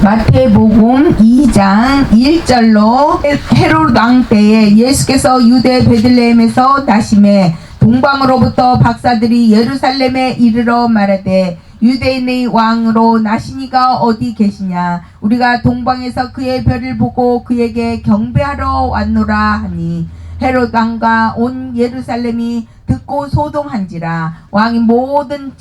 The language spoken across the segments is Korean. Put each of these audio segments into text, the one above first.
마태복음 2장 1절로 헤롯 왕 때에 예수께서 유대 베들레헴에서 나심에 동방으로부터 박사들이 예루살렘에 이르러 말하되 유대인의 왕으로 나시니가 어디 계시냐? 우리가 동방에서 그의 별을 보고 그에게 경배하러 왔노라 하니 헤롯 왕과 온 예루살렘이 듣고 소동한지라. 왕이 모든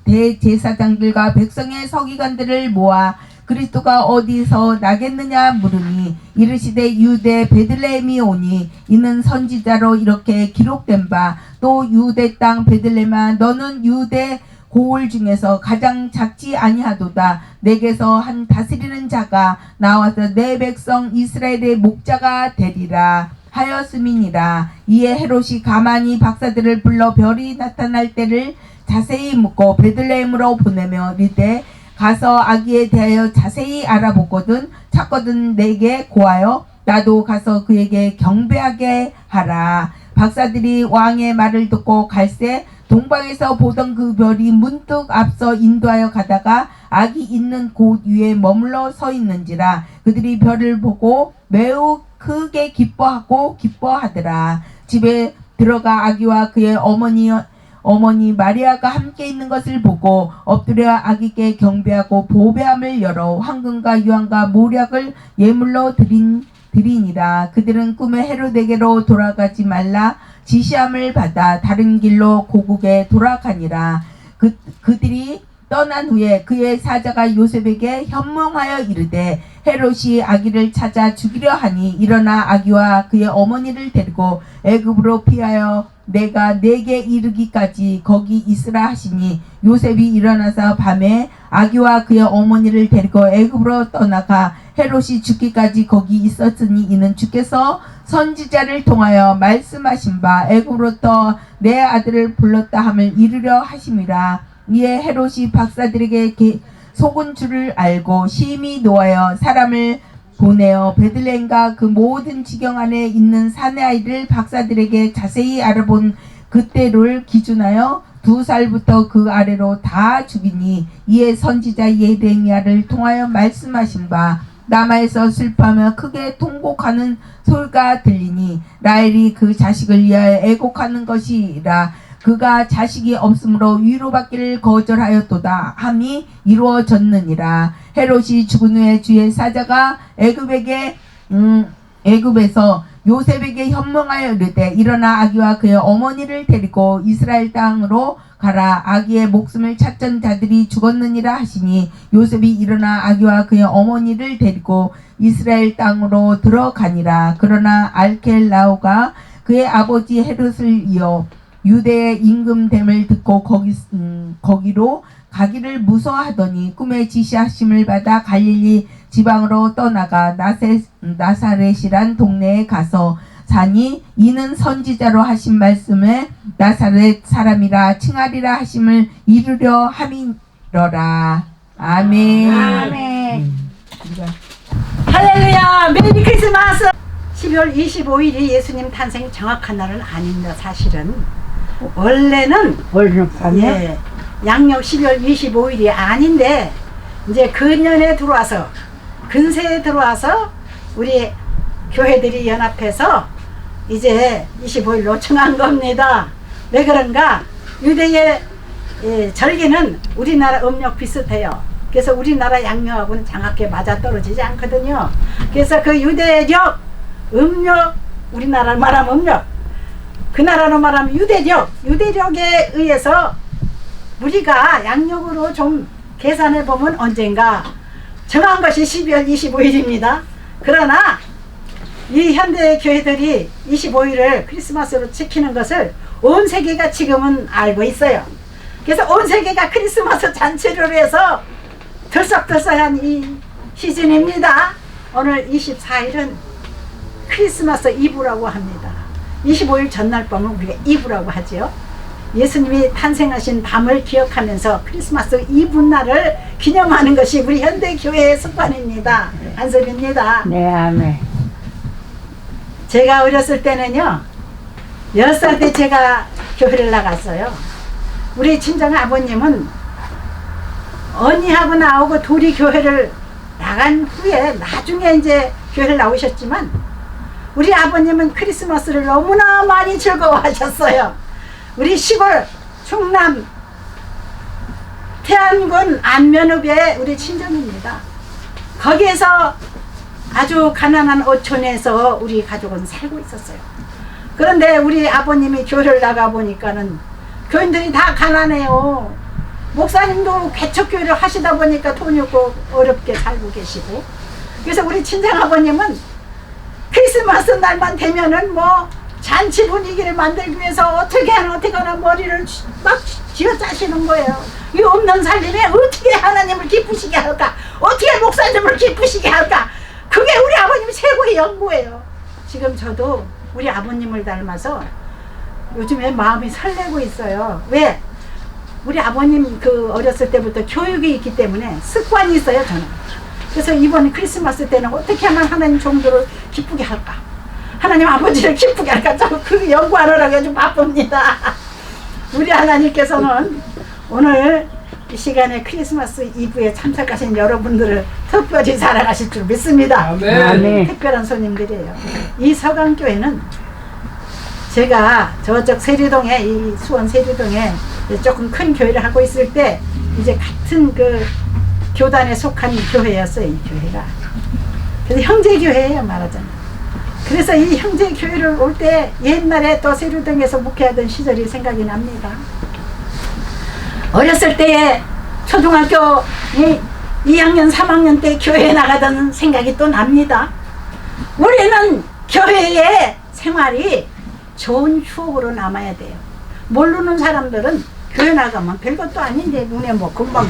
대제사장들과 백성의 서기관들을 모아 그리스도가 어디서 나겠느냐 물으니 이르시되 유대 베들레헴이 오니 이는 선지자로 이렇게 기록된 바 또 유대 땅 베들레헴아 너는 유대 고을 중에서 가장 작지 아니하도다. 내게서 한 다스리는 자가 나와서 내 백성 이스라엘의 목자가 되리라 하였음이니라. 이에 헤롯이 가만히 박사들을 불러 별이 나타날 때를 자세히 묻고 베들레헴으로 보내며 이르되 가서 아기에 대하여 자세히 알아보거든 찾거든 내게 고하여 나도 가서 그에게 경배하게 하라. 박사들이 왕의 말을 듣고 갈새 동방에서 보던 그 별이 문득 앞서 인도하여 가다가 아기 있는 곳 위에 머물러 서 있는지라. 그들이 별을 보고 매우 크게 기뻐하더라. 집에 들어가 아기와 그의 어머니 마리아가 함께 있는 것을 보고 엎드려 아기께 경배하고 보배함을 열어 황금과 유황과 모략을 예물로 드리니라. 그들은 꿈에 헤롯에게로 돌아가지 말라 지시함을 받아 다른 길로 고국에 돌아가니라. 그들이 떠난 후에 그의 사자가 요셉에게 현몽하여 이르되 헤롯이 아기를 찾아 죽이려 하니 일어나 아기와 그의 어머니를 데리고 애굽으로 피하여 내가 내게 이르기까지 거기 있으라 하시니 요셉이 일어나서 밤에 아기와 그의 어머니를 데리고 애굽으로 떠나가 헤롯이 죽기까지 거기 있었으니 이는 주께서 선지자를 통하여 말씀하신 바 애굽으로부터 내 아들을 불렀다 함을 이루려 하심이라. 이에 헤롯이 박사들에게 속은 줄을 알고 심히 노하여 사람을 보내어 베들레헴과 그 모든 지경 안에 있는 사내 아이를 박사들에게 자세히 알아본 그때를 기준하여 2살부터 그 아래로 다 죽이니 이에 선지자 예레미야를 통하여 말씀하신 바 라마에서 슬퍼하며 크게 통곡하는 소리가 들리니 라헬이 그 자식을 위하여 애곡하는 것이라. 그가 자식이 없으므로 위로받기를 거절하였도다 함이 이루어졌느니라. 헤롯이 죽은 후에 주의 사자가 애굽에서 요셉에게 현몽하여 이르되 일어나 아기와 그의 어머니를 데리고 이스라엘 땅으로 가라. 아기의 목숨을 찾던 자들이 죽었느니라 하시니 요셉이 일어나 아기와 그의 어머니를 데리고 이스라엘 땅으로 들어가니라. 그러나 알켈라오가 그의 아버지 헤롯을 이어 유대의 임금됨을 듣고 거기로 가기를 무서워하더니 꿈에 지시하심을 받아 갈릴리 지방으로 떠나가 나사렛이란 동네에 가서 사니 이는 선지자로 하신 말씀에 나사렛 사람이라 칭하리라 하심을 이루려 함이러라. 아멘. 아멘. 할렐루야. 메리 크리스마스. 12월 25일이 예수님 탄생이 정확한 날은 아닙니다. 사실은 원래는 밤에 양력 12월 25일이 아닌데 이제 근년에 들어와서 근세에 들어와서 우리 교회들이 연합해서 이제 25일로 정한 겁니다. 왜 그런가? 유대의 절기는 우리나라 음력 비슷해요. 그래서 우리나라 양력하고는 정확하게 맞아떨어지지 않거든요. 그래서 그 유대력, 음력, 우리나라로 말하면 음력, 그 나라로 말하면 유대력에 의해서 우리가 양력으로 좀 계산해 보면 언젠가 정한 것이 12월 25일입니다. 그러나 이 현대 교회들이 25일을 크리스마스로 지키는 것을 온 세계가 지금은 알고 있어요. 그래서 온 세계가 크리스마스 잔치를 해서 들썩들썩한 이 시즌입니다. 오늘 24일은 크리스마스 이브라고 합니다. 25일 전날 밤을 우리가 이브라고 하죠. 예수님이 탄생하신 밤을 기억하면서 크리스마스 이브 날을 기념하는 것이 우리 현대교회의 습관입니다. 한섭입니다. 네, 아멘. 제가 어렸을 때는요, 10살 때 제가 교회를 나갔어요. 우리 친정 아버님은 언니하고 나오고 둘이 교회를 나간 후에 나중에 이제 교회를 나오셨지만 우리 아버님은 크리스마스를 너무나 많이 즐거워하셨어요. 우리 시골 충남 태안군 안면읍의 우리 친정입니다. 거기에서 아주 가난한 어촌에서 우리 가족은 살고 있었어요. 그런데 우리 아버님이 교회를 나가 보니까는 교인들이 다 가난해요. 목사님도 개척교회를 하시다 보니까 돈이 없고 어렵게 살고 계시고, 그래서 우리 친정아버님은 크리스마스 날만 되면은 뭐 잔치 분위기를 만들기 위해서 어떻게 하나 머리를 막 쥐어 짜시는 거예요. 이 없는 살림에 어떻게 하나님을 기쁘시게 할까, 어떻게 목사님을 기쁘시게 할까, 그게 우리 아버님 최고의 연구예요. 지금 저도 우리 아버님을 닮아서 요즘에 마음이 설레고 있어요. 왜? 우리 아버님 그 어렸을 때부터 교육이 있기 때문에 습관이 있어요, 저는. 그래서 이번 크리스마스 때는 어떻게 하면 하나님 종들을 기쁘게 할까, 하나님 아버지를 기쁘게 할까, 그 연구하느라고 요즘 바쁩니다. 우리 하나님께서는 오늘 이 시간에 크리스마스 이브에 참석하신 여러분들을 특별히 사랑하실 줄 믿습니다. 아멘. 특별한 손님들이에요. 이 서강교회는 제가 저쪽 세류동에, 이 수원 세류동에 조금 큰 교회를 하고 있을 때 이제 같은 그 교단에 속한 교회였어요, 이 교회가. 그래서 형제교회예요, 말하자면. 그래서 이 형제교회를 올 때 옛날에 또 세류동에서 목회하던 시절이 생각이 납니다. 어렸을 때에 초등학교 2학년, 3학년 때 교회에 나가던 생각이 또 납니다. 우리는 교회의 생활이 좋은 추억으로 남아야 돼요. 모르는 사람들은 교회 나가면 별것도 아닌데 눈에 뭐 금방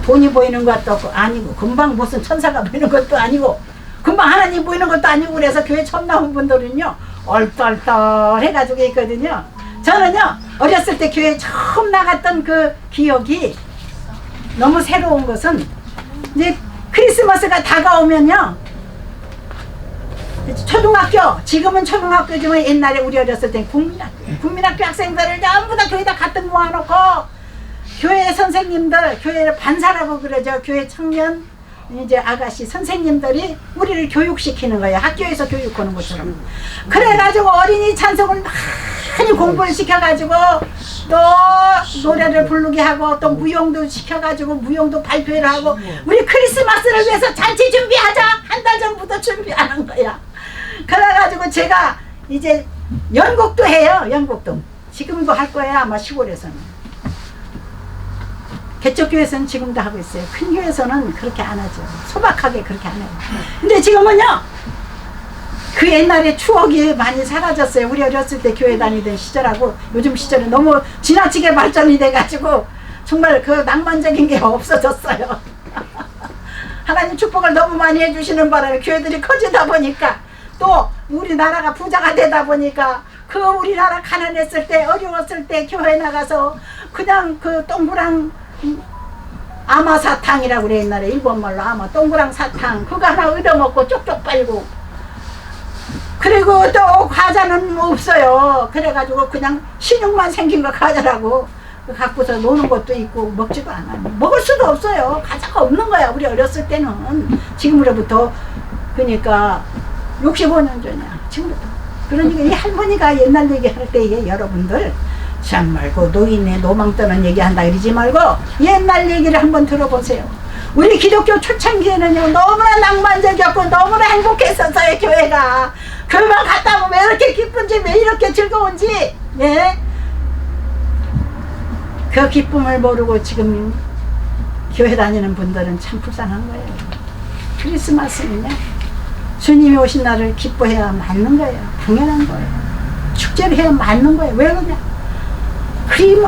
돈이 보이는 것도 아니고, 금방 무슨 천사가 보이는 것도 아니고, 금방 하나님 보이는 것도 아니고, 그래서 교회 처음 나온 분들은요 얼떨떨 해가지고 있거든요. 저는요 어렸을 때 교회 처음 나갔던 그 기억이 너무 새로운 것은, 이제 크리스마스가 다가오면요, 초등학교, 지금은 초등학교지만 옛날에 우리 어렸을 때 국민학교 학생들을 전부 다 교회에다 갖다 모아놓고 교회 선생님들, 교회 반사라고 그러죠. 교회 청년 이제 아가씨 선생님들이 우리를 교육시키는 거예요. 학교에서 교육하는 것처럼. 그래가지고 어린이 찬송을 많이 공부를 시켜가지고 또 노래를 부르게 하고 또 무용도 시켜가지고 무용도 발표를 하고, 우리 크리스마스를 위해서 잔치 준비하자 한 달 전부터 준비하는 거야. 그래가지고 제가 이제 연극도 해요. 연극도 지금도 할 거예요, 아마 시골에서는. 개척교회에서는 지금도 하고 있어요. 큰 교회에서는 그렇게 안 하죠. 소박하게 그렇게 안 해요. 근데 지금은요 그 옛날의 추억이 많이 사라졌어요. 우리 어렸을 때 교회 다니던 시절하고 요즘 시절은 너무 지나치게 발전이 돼가지고 정말 그 낭만적인 게 없어졌어요. 하나님 축복을 너무 많이 해주시는 바람에 교회들이 커지다 보니까, 또 우리나라가 부자가 되다 보니까, 그 우리나라 가난했을 때, 어려웠을 때 교회 나가서 그냥 그 동그랑 아마사탕이라고 그래, 옛날에 일본말로 아마 동그랑 사탕 그거 하나 얻어먹고 쪽쪽 빨고, 그리고 또 과자는 없어요. 그래가지고 그냥 신용만 생긴 거 과자라고 갖고서 노는 것도 있고, 먹지도 않아요. 먹을 수도 없어요. 과자가 없는 거야 우리 어렸을 때는. 지금으로부터 그러니까 65년 전이야 지금부터. 그러니까 이 할머니가 옛날 얘기할 때에 여러분들 참 말고 노인의 노망 떠는 얘기한다 그러지 말고 옛날 얘기를 한번 들어보세요. 우리 기독교 초창기에는요 너무나 낭만적이었고 너무나 행복했었어요. 교회가 교회만 갔다 오면 왜 이렇게 기쁜지, 왜 이렇게 즐거운지, 예? 그 기쁨을 모르고 지금 교회 다니는 분들은 참 불쌍한 거예요. 크리스마스는요 주님이 오신 날을 기뻐해야 맞는 거예요. 당연한 거예요. 축제를 해야 맞는 거예요. 왜 그러냐,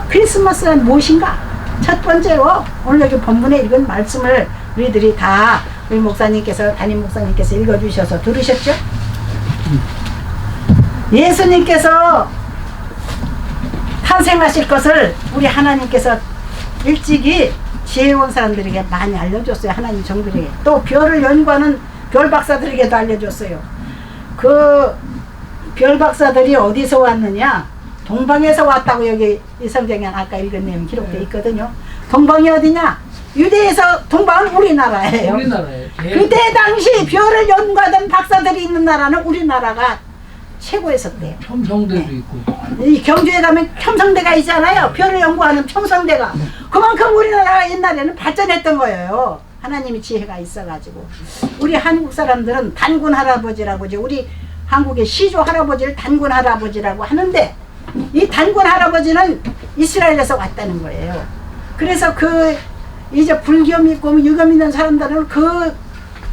크리스마스는 무엇인가? 첫 번째로 오늘 여기 본문에 읽은 말씀을 우리들이 다 우리 목사님께서, 담임 목사님께서 읽어주셔서 들으셨죠? 예수님께서 탄생하실 것을 우리 하나님께서 일찍이 지혜로운 사람들에게 많이 알려줬어요. 하나님 종들에게. 또 별을 연구하는 별 박사들에게도 알려줬어요. 그 별 박사들이 어디서 왔느냐, 동방에서 왔다고 여기 이 성경에 아까 읽은 내용 기록되어 있거든요. 동방이 어디냐? 유대에서 동방은 우리나라예요. 우리나라에. 그때 당시 별을 연구하던 박사들이 있는 나라는 우리나라가 최고였었대요. 첨성대도 있고. 이 경주에 가면 첨성대가 있잖아요. 별을 연구하는 첨성대가. 그만큼 우리나라가 옛날에는 발전했던 거예요. 하나님의 지혜가 있어가지고. 우리 한국 사람들은 단군 할아버지라고 이제 우리 한국의 시조 할아버지를 단군 할아버지라고 하는데 이 단군 할아버지는 이스라엘에서 왔다는 거예요. 그래서 그 이제 불교 믿고 유교 믿는 사람들은 그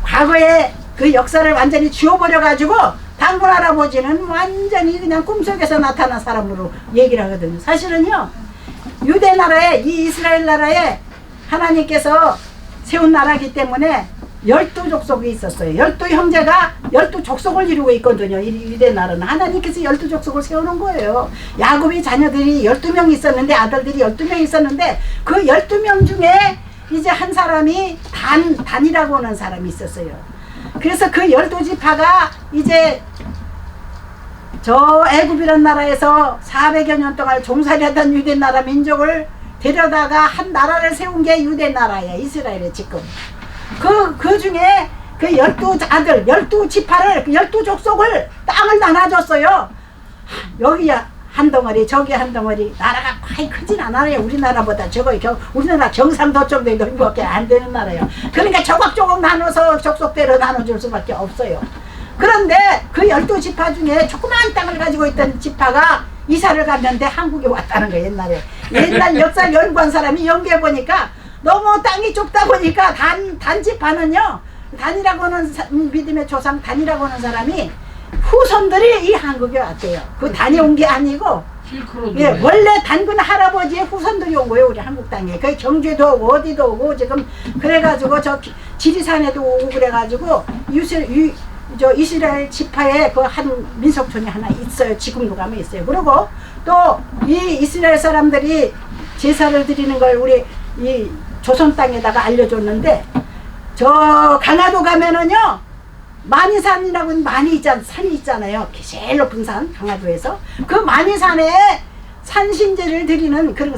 과거의 그 역사를 완전히 지워버려가지고 단군 할아버지는 완전히 그냥 꿈속에서 나타난 사람으로 얘기를 하거든요. 사실은요, 유대 나라에, 이 이스라엘 나라에 하나님께서 세운 나라이기 때문에 12족속이 있었어요. 12형제가 12족속을 이루고 있거든요. 이 유대 나라는. 하나님께서 12족속을 세우는 거예요. 야곱의 자녀들이 12명 있었는데, 아들들이 12명 있었는데, 그 12명 중에 이제 한 사람이 단이라고 하는 사람이 있었어요. 그래서 그 12지파가 이제 저 애굽이라는 나라에서 400여 년 동안 종살이하던 유대 나라 민족을 데려다가 한 나라를 세운 게 유대 나라예요. 이스라엘에 지금. 그 중에 그 12아들, 12지파를, 12족속을 땅을 나눠줬어요. 여기 한 덩어리, 저기 한 덩어리. 나라가 거의 크진 않아요. 우리나라보다. 우리나라 경상도 쪽도 넓이밖에 안 되는 나라예요. 그러니까 조각조각 나눠서 족속대로 나눠줄 수밖에 없어요. 그런데 그 12지파 중에 조그마한 땅을 가지고 있던 지파가 이사를 갔는데 한국에 왔다는 거예요. 옛날 역사 연구한 사람이 연구해보니까 너무 땅이 좁다 보니까 단지파는요, 단이라고 하는 믿음의 조상 단이라고 하는 사람이 후손들이 이 한국에 왔대요. 그 단이 온 게 아니고, 예, 원래 단군 할아버지의 후손들이 온 거예요. 우리 한국 땅에. 그 경주에도 오고 어디도 오고 지금 그래가지고 저 지리산에도 오고 그래가지고 이스라엘 지파에 그 한 민속촌이 하나 있어요. 지금도 가면 있어요. 그리고 또 이 이스라엘 사람들이 제사를 드리는 걸 우리 이 조선 땅에다가 알려줬는데, 저 강화도 가면은요, 만이산이라고 산이 있잖아요. 제일 높은 산, 강화도에서. 그 만이산에 산신제를 드리는 그런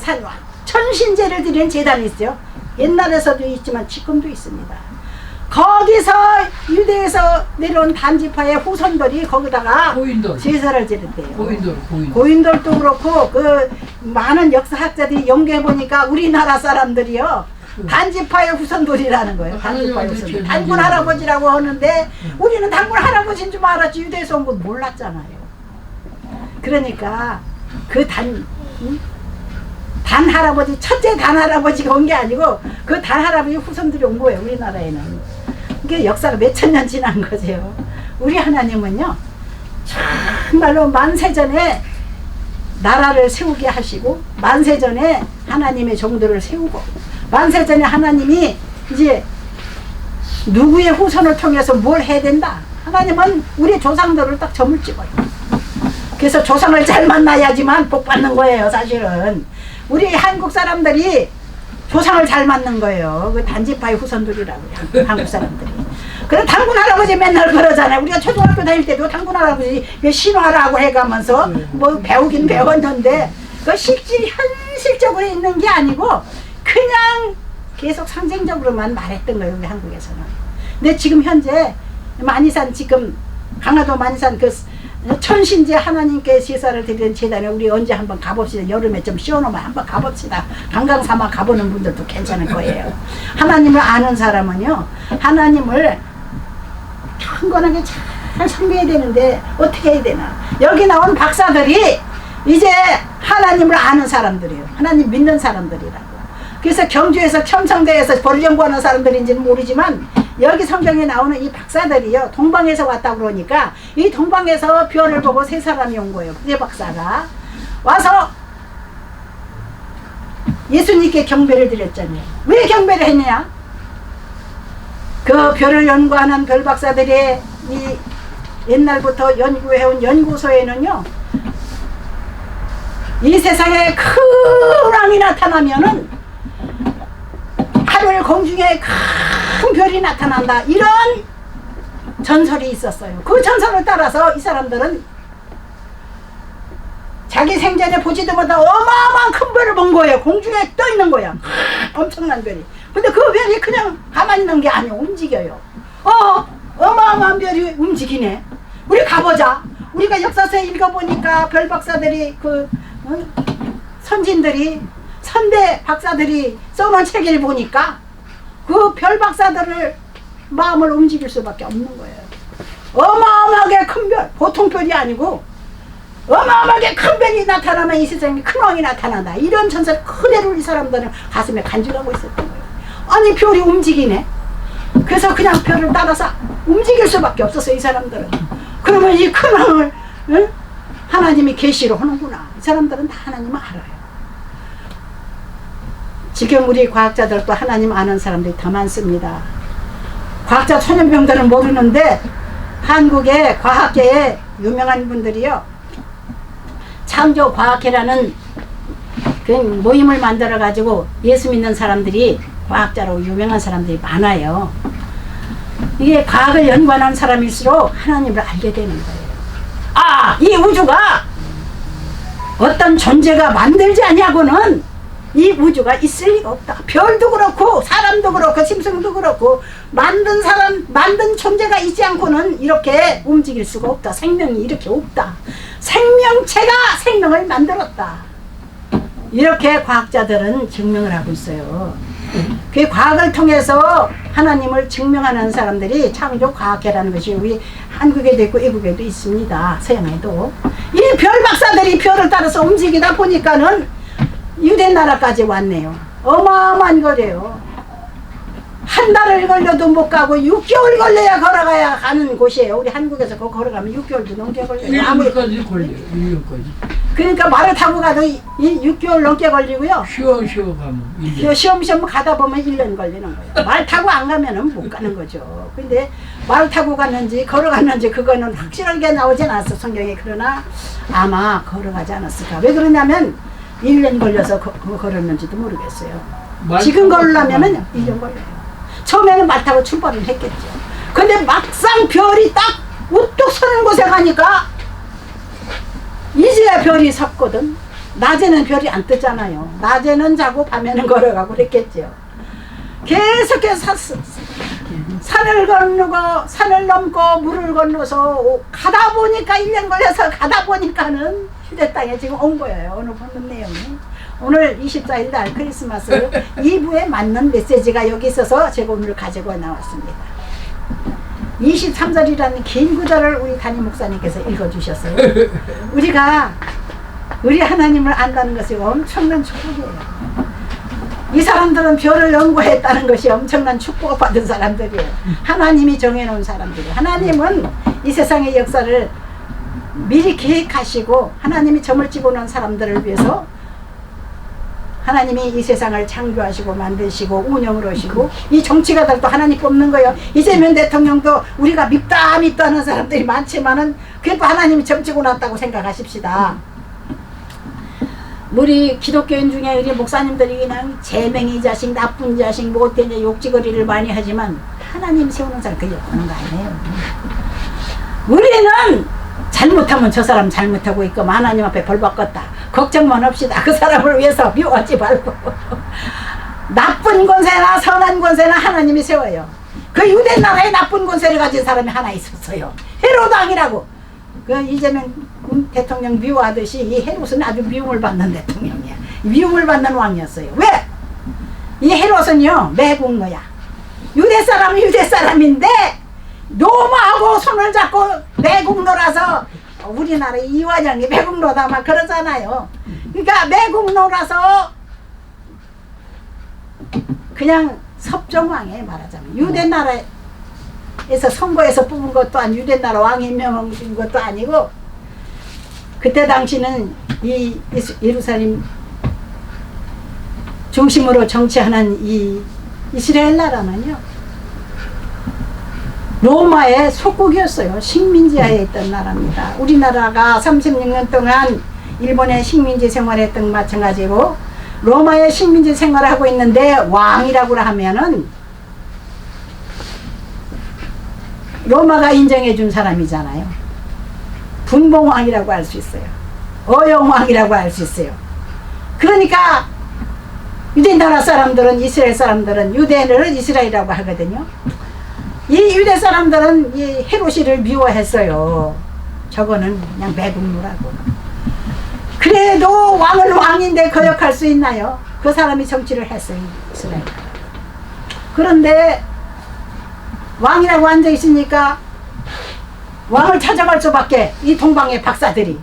천신제를 드리는 제단이 있어요. 옛날에서도 있지만 지금도 있습니다. 거기서 유대에서 내려온 단지파의 후손들이 거기다가 고인돌. 제사를 지냈대요. 고인돌도 그렇고 그 많은 역사학자들이 연구해 보니까 우리나라 사람들이요, 단지파의 후손들이라는 거예요. 단지파의 후손들. 단군 할아버지라고 하는데 우리는 단군 할아버지인 줄 알았지 유대에서 온 건 몰랐잖아요. 그러니까 그 단 할아버지, 첫째 단 할아버지가 온 게 아니고 그 단 할아버지 후손들이 온 거예요. 우리나라에는. 이게 역사가 몇천 년 지난 거죠. 우리 하나님은요, 정말로 만세전에 나라를 세우게 하시고, 만세전에 하나님의 종들을 세우고, 만세전에 하나님이 이제 누구의 후손을 통해서 뭘 해야 된다. 하나님은 우리 조상들을 딱 점을 찍어요. 그래서 조상을 잘 만나야지만 복 받는 거예요. 사실은 우리 한국 사람들이 조상을 잘 맞는 거예요. 그 단지파의 후손들이라고요. 한국 사람들이. 그래 단군 할아버지 맨날 그러잖아요. 우리가 초등학교 다닐 때도 단군 할아버지 신화라고 해가면서 뭐 배우긴 배웠는데 그 현실적으로 있는 게 아니고 그냥 계속 상징적으로만 말했던 거예요. 우리 한국에서는. 근데 지금 현재 만이산, 지금 강화도 만이산 그 천신제 하나님께 제사를 드리는 제단에 우리 언제 한번 가봅시다. 여름에 좀 시원하면 한번 가봅시다. 관광 삼아 가보는 분들도 괜찮을 거예요. 하나님을 아는 사람은요, 하나님을 경건하게 잘 섬겨야 되는데 어떻게 해야 되나. 여기 나온 박사들이 이제 하나님을 아는 사람들이에요. 하나님 믿는 사람들이라고. 그래서 경주에서 첨성대에서 벌 연구하는 사람들인지는 모르지만 여기 성경에 나오는 이 박사들이요, 동방에서 왔다 그러니까 이 동방에서 별을 보고 세 사람이 온 거예요. 세 박사가 와서 예수님께 경배를 드렸잖아요. 왜 경배를 했냐? 그 별을 연구하는 별 박사들이 이 옛날부터 연구해온 연구소에는요, 이 세상에 큰 왕이 나타나면은 하늘 공중에 큰 별이 나타난다, 이런 전설이 있었어요. 그 전설을 따라서 이 사람들은 자기 생전에 보지도 못한 어마어마한 큰 별을 본 거예요. 공중에 떠 있는 거야. 엄청난 별이. 근데 그 별이 그냥 가만히 있는 게 아니에요. 움직여요. 어마어마한 별이 움직이네. 우리 가보자. 우리가 역사서에 읽어보니까 별 박사들이 선진들이 선대 박사들이 써놓은 책을 보니까 그 별 박사들을 마음을 움직일 수밖에 없는 거예요. 어마어마하게 큰 별, 보통 별이 아니고 어마어마하게 큰 별이 나타나면 이 세상에 큰 왕이 나타난다. 이런 전설 그대로 이 사람들은 가슴에 간직하고 있었던 거예요. 아니 별이 움직이네. 그래서 그냥 별을 따라서 움직일 수밖에 없었어요. 이 사람들은. 그러면 이 큰 왕을 하나님이 계시로 하는구나. 이 사람들은 다 하나님을 알아요. 지금 우리 과학자들도 하나님 아는 사람들이 더 많습니다. 과학자 천연병들은 모르는데 한국의 과학계에 유명한 분들이요, 창조과학회라는 그 모임을 만들어 가지고 예수 믿는 사람들이 과학자로 유명한 사람들이 많아요. 이게 과학을 연구하는 사람일수록 하나님을 알게 되는 거예요. 이 우주가 어떤 존재가 만들지 아니하고는 이 우주가 있을 리가 없다. 별도 그렇고 사람도 그렇고 짐승도 그렇고 만든 사람, 만든 존재가 있지 않고는 이렇게 움직일 수가 없다. 생명이 이렇게 없다. 생명체가 생명을 만들었다. 이렇게 과학자들은 증명을 하고 있어요. 그 과학을 통해서 하나님을 증명하는 사람들이 창조과학회라는 것이 우리 한국에도 있고 외국에도 있습니다. 서양에도. 이 별 박사들이 별을 따라서 움직이다 보니까는 유대 나라까지 왔네요. 어마어마한 거래요. 한 달을 걸려도 못 가고 6개월 걸려야 걸어가야 가는 곳이에요. 우리 한국에서 그거 걸어가면 6개월도 넘게 걸려요. 1년까지 걸려요. 1년까지. 그러니까 말을 타고 가도 6개월 넘게 걸리고요. 쉬어 가면 1년. 시험시험 가다 보면 1년 걸리는 거예요. 말 타고 안 가면은 못 가는 거죠. 근데 말 타고 갔는지 걸어갔는지 그거는 확실하게 나오진 않았어, 성경에. 그러나 아마 걸어가지 않았을까. 왜 그러냐면 1년 걸려서 걸었는지도 모르겠어요. 지금 걸으려면은 1년 걸려요. 처음에는 말 타고 출발을 했겠죠. 근데 막상 별이 딱 우뚝 서는 곳에 가니까 이제야 별이 섰거든. 낮에는 별이 안 뜨잖아요. 낮에는 자고 밤에는 걸어가고 그랬겠죠. 계속해서 산을 건너고 산을 넘고 물을 건너서 가다 보니까 1년 걸려서 가다 보니까는 휴대 땅에 지금 온 거예요. 오늘 보는 내용이. 오늘 24일 날 크리스마스 2부에 맞는 메시지가 여기 있어서 제가 오늘 가지고 나왔습니다. 23절이라는 긴 구절을 우리 담임 목사님께서 읽어주셨어요. 우리가 우리 하나님을 안다는 것이 엄청난 축복이에요. 이 사람들은 별을 연구했다는 것이 엄청난 축복을 받은 사람들이에요. 하나님이 정해놓은 사람들이에요. 하나님은 이 세상의 역사를 미리 계획하시고 하나님이 점을 찍어놓은 사람들을 위해서 하나님이 이 세상을 창조하시고 만드시고 운영을 하시고 이 정치가들도 하나님 뽑는 거예요. 이재명 대통령도 우리가 밉다 하는 사람들이 많지만은 그래도 하나님이 점 찍어놨다고 생각하십시다. 우리 기독교인 중에 우리 목사님들이 그냥 재맹이 자식, 나쁜 자식, 못된 자식, 욕지거리를 많이 하지만 하나님 세우는 사람 그게 없는 거 아니에요. 우리는 잘못하면 저 사람 잘못하고 있고 하나님 앞에 벌 받겠다. 걱정만 합시다. 그 사람을 위해서 미워하지 말고. 나쁜 권세나 선한 권세나 하나님이 세워요. 그 유대 나라에 나쁜 권세를 가진 사람이 하나 있었어요. 헤롯 왕이라고. 그 이재명 대통령 미워하듯이 이 헤롯은 아주 미움을 받는 대통령이야. 미움을 받는 왕이었어요. 왜? 이 헤롯은요 매국노야. 유대 사람은 유대 사람인데 로마하고 손을 잡고 매국노라서 우리나라 이완영이 매국노다 막 그러잖아요. 그러니까 매국노라서 그냥 섭정왕에 말하자면 유대 나라에서 선거에서 뽑은 것도 아니고 유대 나라 왕이 임명한 것도 아니고 그때 당시는 이 예루살렘 중심으로 정치하는 이 이스라엘 나라는요 로마의 속국이었어요. 식민지하에 있던 나라입니다. 우리나라가 36년 동안 일본의 식민지 생활했던 것 마찬가지고 로마의 식민지 생활을 하고 있는데 왕이라고 하면은 로마가 인정해 준 사람이잖아요. 분봉왕이라고 할 수 있어요. 어영왕이라고 할 수 있어요. 그러니까 유대 나라 사람들은 이스라엘 사람들은 유대인을 이스라엘이라고 하거든요. 이 유대 사람들은 이 헤롯이를 미워했어요. 저거는 그냥 매국노라고. 그래도 왕은 왕인데 거역할 수 있나요? 그 사람이 정치를 했어요. 이스라엘. 그런데 왕이라고 앉아 있으니까 왕을 찾아갈 수밖에 이 동방의 박사들이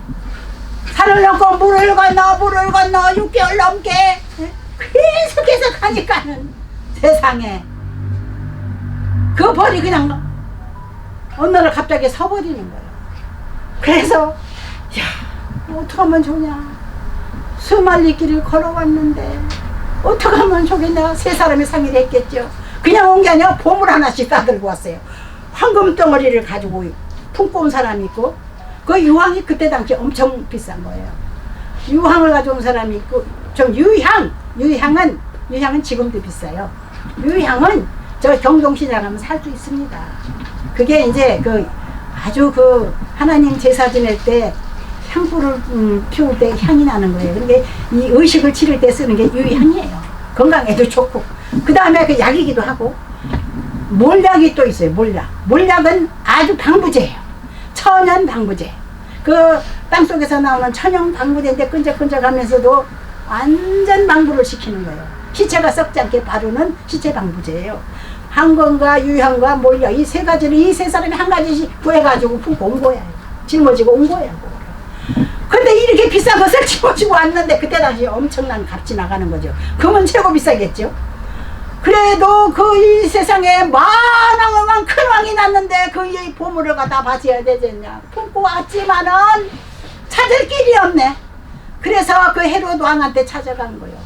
산을 넘고 물을 건너 6개월 넘게 계속해서 가니까는 세상에 그 벌이 그냥 어느 날 갑자기 서버리는 거예요. 그래서 야 어떡하면 좋냐, 수말리 길을 걸어왔는데 어떡하면 좋겠냐. 세 사람이 상의를 했겠죠. 그냥 온 게 아니라 보물 하나씩 싸들고 왔어요. 황금 덩어리를 가지고 품고 온 사람이 있고, 그 유황이 그때 당시 엄청 비싼 거예요. 유황을 가져온 사람이 있고, 좀 유향은 지금도 비싸요. 유향은 저 경동시장 가면 살 수 있습니다. 그게 이제 그 아주 그 하나님 제사 지낼 때 향불을 피울 때 향이 나는 거예요. 그게 이 의식을 치를 때 쓰는 게 유향이에요. 건강에도 좋고. 그 다음에 그 약이기도 하고, 몰약이 또 있어요. 몰약은 아주 방부제예요. 천연 방부제. 그 땅속에서 나오는 천연 방부제인데 끈적끈적하면서도 완전 방부를 시키는 거예요. 시체가 썩지 않게 바르는 시체 방부제예요. 항건과 유향과 몰약, 이 세 가지를 이 세 사람이 한 가지씩 구해가지고 품고 온 거예요. 짊어지고 온 거예요. 근데 이렇게 비싼 것을 짊어지고 왔는데 그때 당시 엄청난 값이 나가는 거죠. 그러면 최고 비싸겠죠. 그래도 그 이 세상에 만왕의 큰 왕이 났는데 그 이 보물을 갖다 바쳐야 되겠냐. 품고 왔지만은 찾을 길이 없네. 그래서 그 헤롯 왕한테 찾아간 거예요.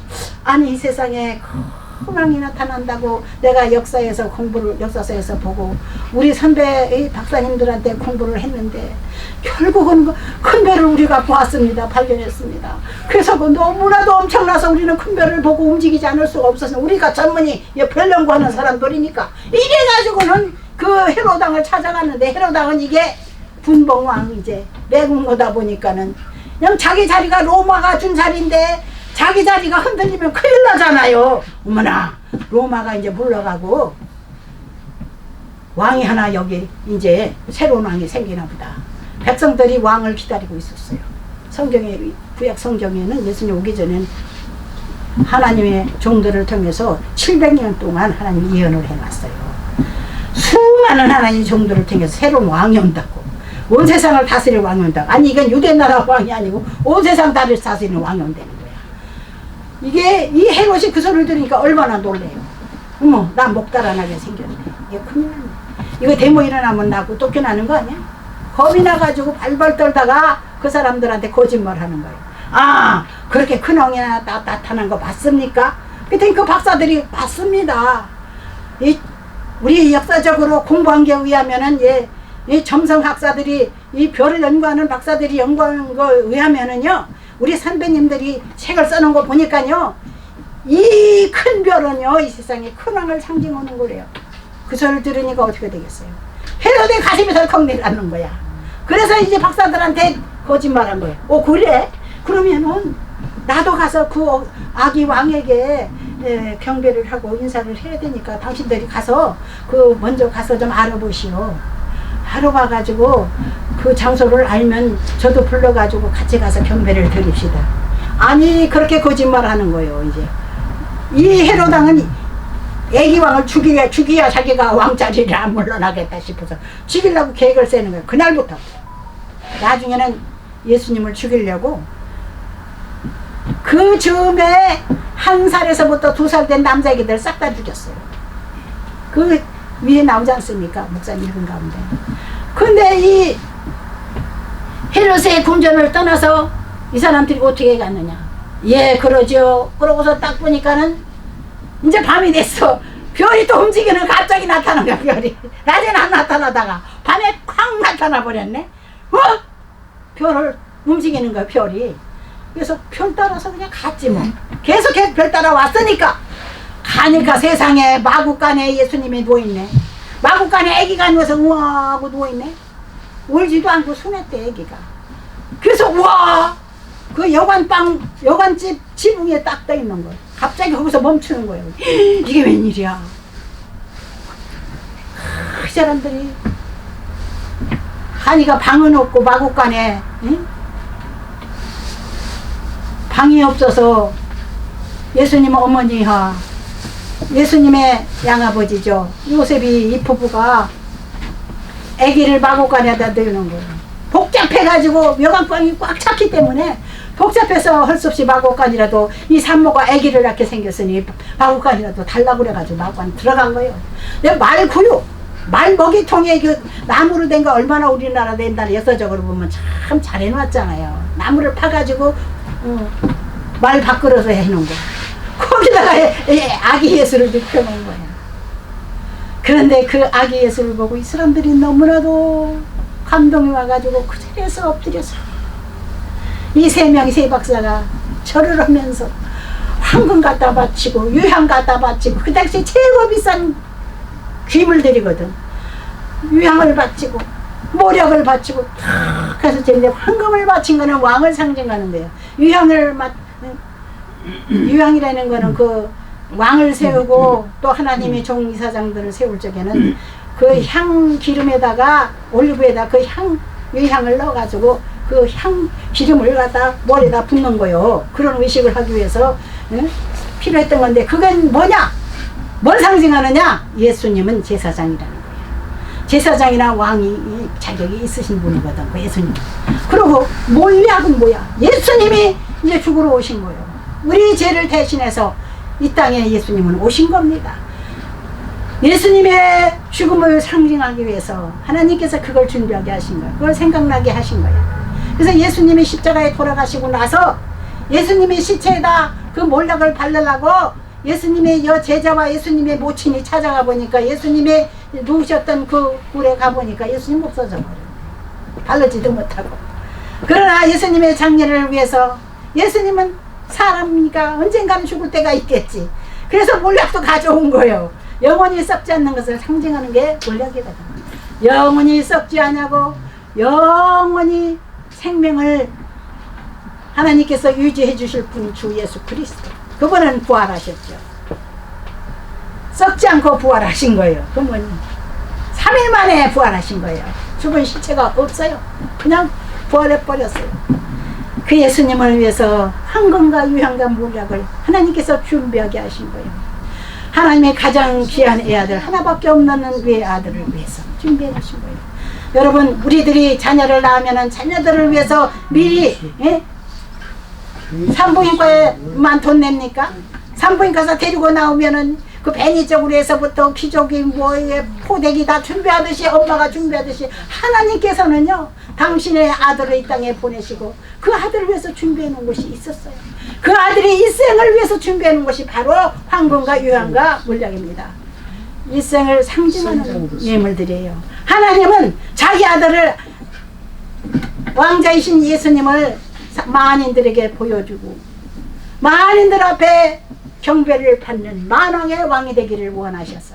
아니 이 세상에 큰 왕이 나타난다고 내가 역사서에서 보고 우리 선배 박사님들한테 공부를 했는데 결국은 큰 별을 우리가 보았습니다. 발견했습니다. 그래서 그 너무나도 엄청나서 우리는 큰 별을 보고 움직이지 않을 수가 없어서, 우리가 전문이 별 연구하는 사람들이니까 이래가지고는 그 헤롯왕을 찾아갔는데, 헤롯왕은 이게 분봉왕 이제 매국노다 보니까는 그냥 자기 자리가 로마가 준 자리인데 자기 자리가 흔들리면 큰일 나잖아요. 어머나, 로마가 이제 물러가고 왕이 하나 여기 이제 새로운 왕이 생기나 보다. 백성들이 왕을 기다리고 있었어요. 성경에, 구약 성경에는 예수님 오기 전엔 하나님의 종들을 통해서 700년 동안 하나님이 예언을 해놨어요. 수많은 하나님의 종들을 통해서 새로운 왕이 온다고, 온 세상을 다스릴 왕이 온다고. 아니 이건 유대 나라 왕이 아니고 온 세상 다스리는 왕이 온다는 거야. 이게 이 헤롯이 그 소리를 들으니까 얼마나 놀래요. 어머, 나 목달아나게 생겼네. 이게 큰일 났네. 이거 데모 일어나면 나고 쫓겨나는 거 아니야? 겁이 나가지고 발발 떨다가 그 사람들한테 거짓말 하는 거예요. 아, 그렇게 큰 왕이 나타난 거 맞습니까? 그랬더니 그 박사들이 맞습니다. 우리 역사적으로 공부한 게 의하면은 이 점성학사들이, 이 별을 연구하는 박사들이 연구한 거에 의하면은요, 우리 선배님들이 책을 써놓은 거 보니까요, 이 큰 별은요, 이 세상에 큰 왕을 상징하는 거래요. 그 소리를 들으니까 어떻게 되겠어요? 헤롯의 가슴이 덜컥 내려앉는 거야. 그래서 이제 박사들한테 거짓말한 거예요. 오, 그래? 그러면은 나도 가서 그 아기 왕에게 경배를 하고 인사를 해야 되니까 당신들이 가서 먼저 가서 좀 알아보시오. 알아봐가지고 그 장소를 알면 저도 불러가지고 같이 가서 경배를 드립시다. 아니, 그렇게 거짓말하는 거예요. 이제 이 헤롯왕은 애기 왕을 죽여야 자기가 왕자리를 안 물러나겠다 싶어서 죽이려고 계획을 세는 거예요. 그날부터. 나중에는 예수님을 죽이려고 그 즈음에 1살에서부터 2살 된 남자애기들 싹 다 죽였어요. 그 위에 나오지 않습니까? 목사님 읽은 가운데. 근데 이 헤롯의 궁전을 떠나서 이 사람들이 어떻게 갔느냐? 예, 그러죠. 그러고서 딱 보니까는 이제 밤이 됐어. 별이 또 움직이는, 갑자기 나타난 거야, 별이. 낮에는 안 나타나다가 밤에 콱 나타나 버렸네. 별을 움직이는 거야, 별이. 그래서 별 따라서 그냥 갔지 뭐. 계속해서 별 따라 왔으니까. 가니까 세상에 마구간에 예수님이 누워있네. 마구간에 애기가 누워서 우와 하고 누워있네. 울지도 않고 순했대, 애기가. 그래서 우와, 그 여관집 지붕에 딱 떠 있는 거예요. 갑자기 거기서 멈추는 거예요. 이게 웬일이야. 그 사람들이 하니까 방은 없고 마구간에 응? 방이 없어서 예수님 어머니와 예수님의 양아버지죠. 요셉이 이 부부가 아기를 마구간에다 넣는 거예요. 복잡해가지고 여관방이 꽉 찼기 때문에 복잡해서 할 수 없이 마구간이라도 이 산모가 아기를 낳게 생겼으니 마구간이라도 달라고 그래가지고 마구간 들어간 거예요. 내 말구유 말 먹이통에 그 나무로 된 거 얼마나 우리나라 옛날에 역사적으로 보면 참 잘 해놨잖아요. 나무를 파가지고 말 바꾸어서 해놓은 거. 거기다가 아기 예수를 눕혀놓은 거야. 그런데 그 아기 예수를 보고 이 사람들이 너무나도 감동이 와가지고 그 자리에서 엎드려서 이 세 명이 세 박사가 절을 하면서 황금 갖다 바치고 유향 갖다 바치고 그 당시 최고 비싼 귀물들이거든. 유향을 바치고 모략을 바치고 그래서 이제 황금을 바친 거는 왕을 상징하는 거예요. 유향이라는 거는 그 왕을 세우고 또 하나님의 종 이사장들을 세울 적에는 그 향 기름에다가 올리브에다 그 유향을 넣어가지고 그 향 기름을 갖다 머리에다 붓는 거요. 그런 의식을 하기 위해서 필요했던 건데 그건 뭐냐? 뭘 상징하느냐? 예수님은 제사장이라는 거예요. 제사장이나 왕이 자격이 있으신 분이거든. 그 예수님. 그리고 몰약은 뭐야? 예수님이 이제 죽으러 오신 거예요. 우리 죄를 대신해서 이 땅에 예수님은 오신 겁니다. 예수님의 죽음을 상징하기 위해서 하나님께서 그걸 준비하게 하신 거예요. 그걸 생각나게 하신 거예요. 그래서 예수님이 십자가에 돌아가시고 나서 예수님의 시체에다 그 몰락을 바르려고 예수님의 제자와 예수님의 모친이 찾아가 보니까 예수님의 누우셨던 그 굴에 가보니까 예수님 없어져 버려요. 바르지도 못하고. 그러나 예수님의 장례를 위해서 예수님은 사람이니까 언젠가는 죽을 때가 있겠지. 그래서 몰락도 가져온 거예요. 영원히 썩지 않는 것을 상징하는 게 몰락이거든. 영원히 썩지 않냐고 영원히 생명을 하나님께서 유지해 주실 분이 주 예수 그리스도. 그분은 부활하셨죠. 썩지 않고 부활하신 거예요. 그분은 3일 만에 부활하신 거예요. 죽은 시체가 없어요. 그냥 부활해버렸어요. 그 예수님을 위해서 황금과 유향과 몰약을 하나님께서 준비하게 하신 거예요. 하나님의 가장 귀한 애아들 하나밖에 없는 그 아들을 위해서 준비해 주신 거예요. 여러분 우리들이 자녀를 낳으면 자녀들을 위해서 미리 산부인과에만 돈 냅니까? 산부인과 가서 데리고 나오면은 그 배니 쪽으로 해서부터 기저귀 뭐에 포대기 다 준비하듯이 엄마가 준비하듯이 하나님께서는요 당신의 아들을 이 땅에 보내시고 그 아들을 위해서 준비해 놓은 것이 있었어요. 그 아들이 일생을 위해서 준비해 놓은 것이 바로 황금과 유향과 몰약입니다. 일생을 상징하는 예물들이에요. 하나님은 자기 아들을 왕자이신 예수님을 만인들에게 보여주고 만인들 앞에 경배를 받는 만왕의 왕이 되기를 원하셔서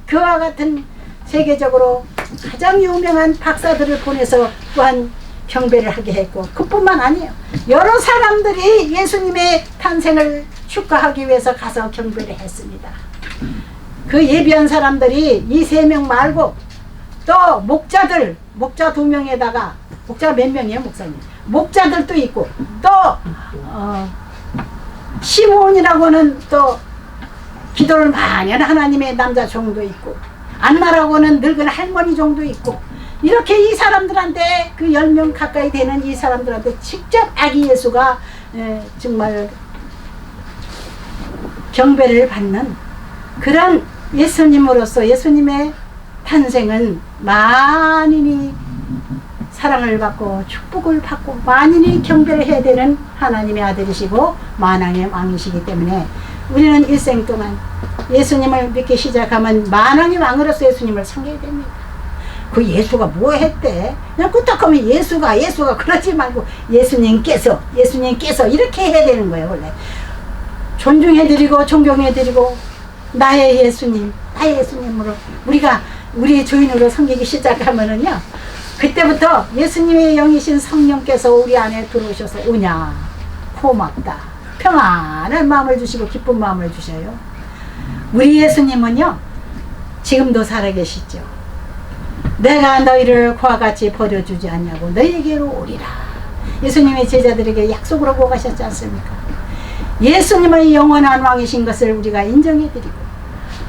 그와 같은 세계적으로 가장 유명한 박사들을 보내서 또한 경배를 하게 했고 그뿐만 아니에요. 여러 사람들이 예수님의 탄생을 축하하기 위해서 가서 경배를 했습니다. 그 예비한 사람들이 이 3명 말고 또 목자들, 목자 2명에다가 목자 몇 명이에요 목사님? 목자들도 있고 또 시므온이라고는 또 기도를 많이 하는 하나님의 남자 종도 있고 안나라고는 늙은 할머니 종도 있고 이렇게 이 사람들한테 그 10명 가까이 되는 이 사람들한테 직접 아기 예수가 정말 경배를 받는 그런 예수님으로서 예수님의 탄생은 만인이 사랑을 받고 축복을 받고 만인이 경배를 해야 되는 하나님의 아들이시고 만왕의 왕이시기 때문에 우리는 일생 동안 예수님을 믿기 시작하면 만왕의 왕으로서 예수님을 섬겨야 됩니다. 그 예수가 뭐 했대? 그냥 끄떡하면 예수가 그러지 말고 예수님께서 이렇게 해야 되는 거예요. 원래 존중해드리고 존경해드리고 나의 예수님으로 우리가 우리 주인으로 섬기기 시작하면은요 그때부터 예수님의 영이신 성령께서 우리 안에 들어오셔서 은야 고맙다 평안한 마음을 주시고 기쁜 마음을 주셔요. 우리 예수님은요 지금도 살아계시죠. 내가 너희를 그와 같이 버려주지 않냐고 너희에게로 오리라. 예수님의 제자들에게 약속을 하고 가셨지 않습니까? 예수님의 영원한 왕이신 것을 우리가 인정해드리고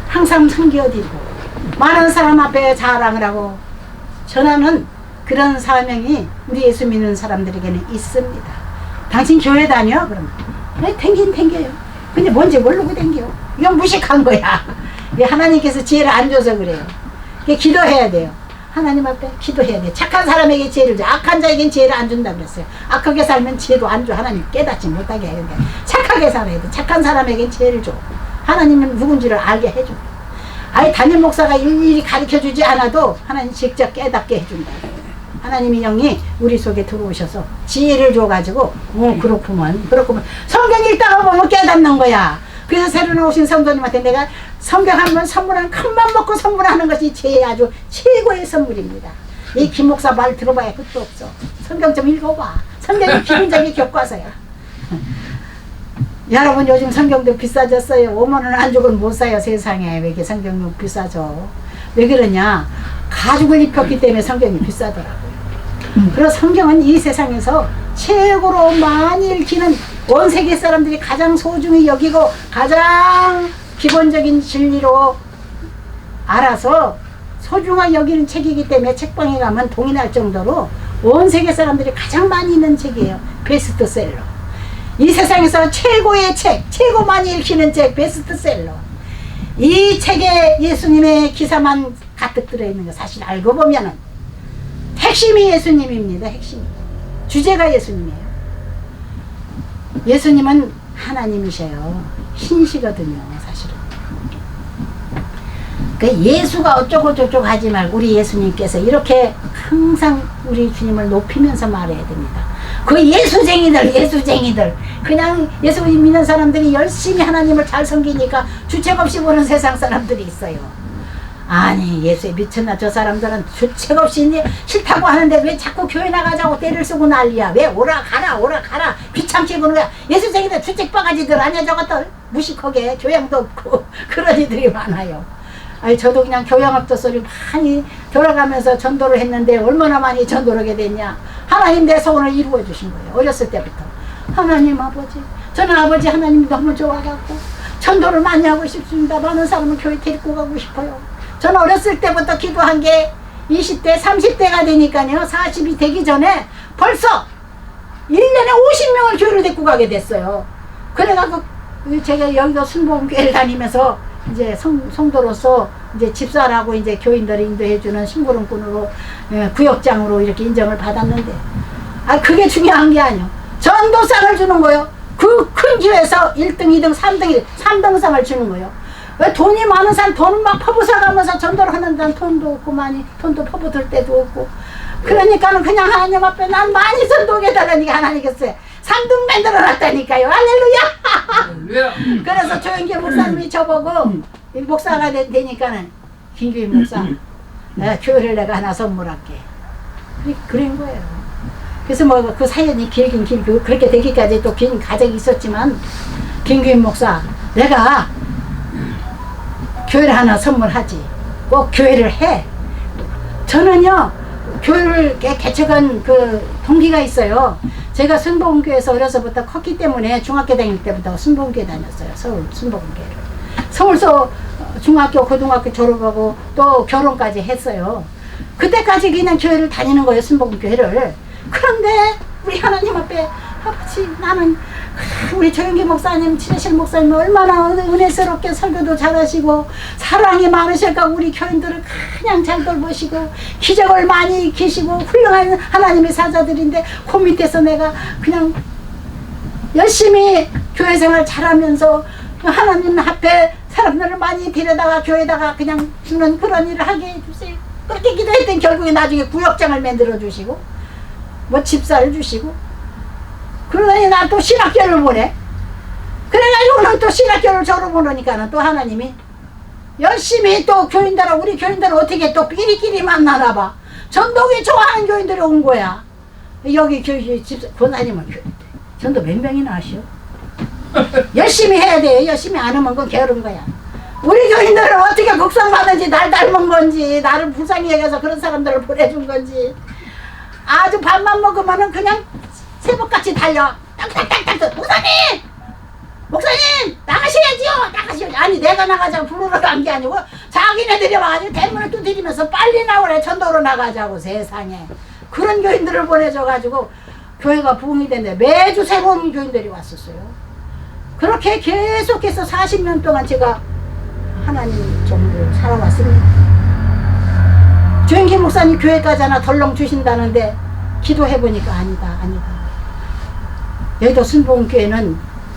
항상 섬겨드리고 많은 사람 앞에 자랑을 하고 전하는 그런 사명이 우리 예수 믿는 사람들에게는 있습니다. 당신 교회 다녀? 그러면 댕긴 댕겨요. 근데 뭔지 모르고 댕겨. 이건 무식한 거야. 하나님께서 지혜를 안 줘서 그래요. 기도해야 돼요. 하나님 앞에 기도해야 돼. 착한 사람에게 지혜를 줘. 악한 자에겐 지혜를 안 준다 그랬어요. 악하게 살면 지혜도 안 줘. 하나님 깨닫지 못하게 해야 돼. 착하게 살아야 돼. 착한 사람에겐 지혜를 줘. 하나님은 누군지를 알게 해줘. 아예 담임 목사가 일일이 가르쳐주지 않아도 하나님 직접 깨닫게 해준다. 하나님의 영이 우리 속에 들어오셔서 지혜를 줘가지고 그렇구먼 성경 읽다가 보면 깨닫는 거야. 그래서 새로 나오신 성도님한테 내가 성경 한번 선물한 큰맘 먹고 선물하는 것이 제 아주 최고의 선물입니다. 이 김 목사 말 들어봐야 끝도 없어. 성경 좀 읽어봐. 성경이 기본적인 교과서야. 여러분 요즘 성경도 비싸졌어요. 5만 원 안 주고는 못 사요. 세상에. 왜 이렇게 성경도 비싸죠. 왜 그러냐. 가죽을 입혔기 때문에 성경이 비싸더라고요. 그래서 성경은 이 세상에서 최고로 많이 읽히는 온 세계 사람들이 가장 소중히 여기고 가장 기본적인 진리로 알아서 소중하게 여기는 책이기 때문에 책방에 가면 동의할 정도로 온 세계 사람들이 가장 많이 읽는 책이에요. 베스트셀러. 이 세상에서 최고의 책, 최고 많이 읽히는 책, 베스트셀러. 이 책에 예수님의 기사만 가득 들어있는 거 사실 알고 보면은 핵심이 예수님입니다. 핵심. 주제가 예수님이에요. 예수님은 하나님이셔요. 신시거든요. 사실은. 그러니까 예수가 어쩌고 저쩌고 하지 말고 우리 예수님께서 이렇게 항상 우리 주님을 높이면서 말해야 됩니다. 그 예수쟁이들 그냥 예수 믿는 사람들이 열심히 하나님을 잘 섬기니까 주책 없이 보는 세상 사람들이 있어요. 아니 예수에 미쳤나 저 사람들은 주책 없이 이제 싫다고 하는데 왜 자꾸 교회 나가자고 때를 쓰고 난리야. 왜 오라 가라 귀찮게 보는 거야. 예수쟁이들 주책 바가지들 아니야. 저것들 무식하게 교양도 없고 그런 이들이 많아요. 아니 저도 그냥 교양 없던 소리 많이 돌아가면서 전도를 했는데 얼마나 많이 전도를 하게 됐냐. 하나님 내 소원을 이루어 주신 거예요. 어렸을 때부터. 하나님 아버지. 저는 아버지 하나님 너무 좋아갖고 전도를 많이 하고 싶습니다. 많은 사람을 교회 데리고 가고 싶어요. 저는 어렸을 때부터 기도한 게 20대 30대가 되니까요. 40이 되기 전에 벌써 1년에 50명을 교회를 데리고 가게 됐어요. 그래갖고 제가 여기서 순복음교회를 다니면서 이제 성도로서 이제 집사라고 이제 교인들을 인도해주는 심부름꾼으로 구역장으로 이렇게 인정을 받았는데 그게 중요한 게 아니요. 전도상을 주는 거예요. 그 큰 교회에서 1등, 2등, 3등, 3등상을 주는 거예요. 왜 돈이 많은 사람 돈을 막 퍼부어가면서 전도를 하는 데는 돈도 없고 많이 돈도 퍼부을 때도 없고 그러니까는 그냥 하나님 앞에 난 많이 전도하게 달라니까 하나님께서 3등 만들어 놨다니까요. 할렐루야. 그래서 조영기 목사님이 저보고 목사가 되니까는 김규희 목사 교회를 내가 하나 선물할게. 그런 거예요. 그래서 뭐 그 사연이 길긴 길고 그렇게 되기까지 또 긴 과정이 있었지만 김규희 목사 내가 교회를 하나 선물하지. 꼭 교회를 해. 저는요 교회를 개척한 그 동기가 있어요. 제가 순복음교회에서 어려서부터 컸기 때문에 중학교 다닐 때부터 순복음교회 다녔어요. 서울 순복음교회를. 서울서 중학교 고등학교 졸업하고 또 결혼까지 했어요. 그때까지 그냥 교회를 다니는 거예요. 순복음교회를. 그런데 우리 하나님 앞에 아버지 나는 우리 조영기 목사님 친하실 목사님 얼마나 은혜스럽게 설교도 잘하시고 사랑이 많으실까 우리 교인들을 그냥 잘 돌보시고 기적을 많이 익히시고 훌륭한 하나님의 사자들인데 그 밑에서 내가 그냥 열심히 교회 생활 잘하면서 하나님 앞에 사람들을 많이 데려다가 교회에다가 그냥 주는 그런 일을 하게 해주세요. 그렇게 기도했더니 결국에 나중에 구역장을 만들어 주시고 뭐 집사를 주시고 그러더니 나 또 신학교를 보내. 그래가지고는 또 신학교를 졸업하니까는 또 하나님이 열심히 또 교인들을 우리 교인들을 어떻게 또 끼리끼리 만나나 봐. 전도회 좋아하는 교인들이 온 거야. 여기 교회 집사 권사님은 전도 몇 명이나 하시오? 열심히 해야 돼요. 열심히 안 하면 그건 게으른 거야. 우리 교인들은 어떻게 국상받은지 날 닮은 건지 나를 불쌍히 여겨서 그런 사람들을 보내준 건지 아주 밥만 먹으면은 그냥 새벽같이 달려. 딱딱딱딱 목사님 나가셔야지요. 나가셔야지. 아니 내가 나가자고 부르러 간 게 아니고 자기네들이 와가지고 대문을 두드리면서 빨리 나오래. 전도로 나가자고. 세상에 그런 교인들을 보내줘가지고 교회가 부흥이 됐는데 매주 새로운 교인들이 왔었어요. 그렇게 계속해서 40년 동안 제가 하나님 정도 살아왔습니다. 조영기 목사님 교회까지 하나 덜렁 주신다는데 기도해보니까 아니다. 여의도 순복음교회는